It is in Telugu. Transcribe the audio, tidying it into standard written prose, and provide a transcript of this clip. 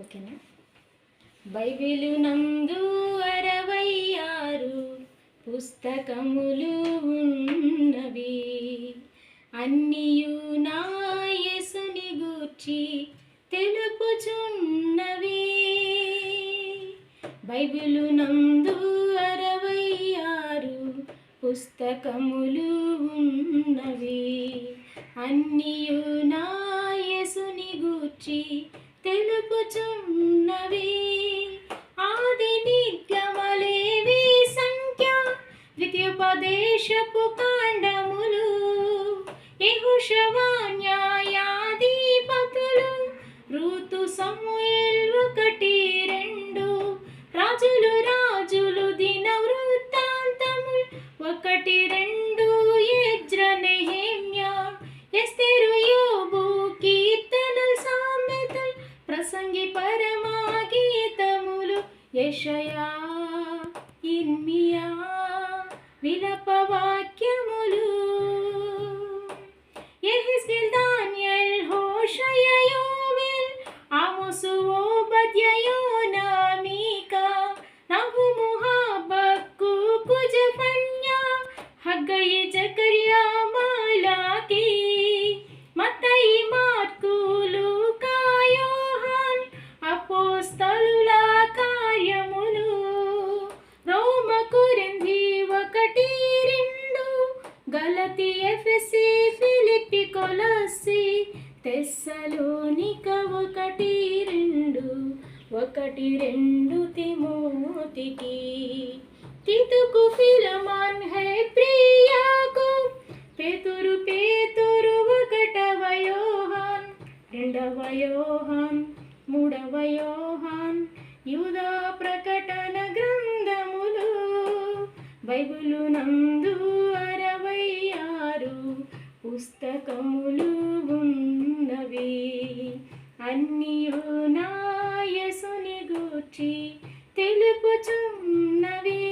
ఓకేనా. బైబిలు నందు 66 పుస్తకములు ఉన్నవి, అన్నియు నా యేసుని గూర్చి తెలుపుచున్నవి. బైబిలు నందు 66 పుస్తకములు ఉన్నవి, అన్నియు నా యేసుని గూర్చి తెలుపుచున్నవి. ఆది నిగమలేవి సంఖ్య ద్వితీయోపదేశపు కాండములు, యెహోషువ న్యాయాధిపతులు, రూతు సమూయేలు 1-2, రాజులు దినవృత్తాంతములు 1-2, ఎజ్ర నెహెమ్యా ఎస్తేరు యోబు కీర్తనలు సామెతలు ప్రసంగి పరమా గీతములు యెషయా ఇర్మీయా విలప వాక్యములు, యెహెజ్కేల్ దానియేల్ హోషయ యోవేల్ ఆమోసు ఓబద్య యోనా మీకా నహుము హబక్కూకు జెఫన్యా హగ్గయి జకర్యా మలాకీ మత్తయి మార్కు లూకా యోహాన్ అపోస్తలుల కార్యములు, రోమ కొరింథీ 1-2, గలతీ ఎఫెసీ ఫిలిప్పీ కొలస్సీ తెస్సలోనిక 1-2 తిమోతికి, తీతుకు ఫిలెమోను హెబ్రీయాకు పేతురు 1వ యోహాన్ 2వ యోహాన్ 3వ యోహాన్ యూదా ప్రకటన గ్రంథములు. బైబిలు నందు 66 పుస్తకములు ఉన్నవి, అన్నియు నా యేసుని గూర్చి తెలుపుచున్నవి.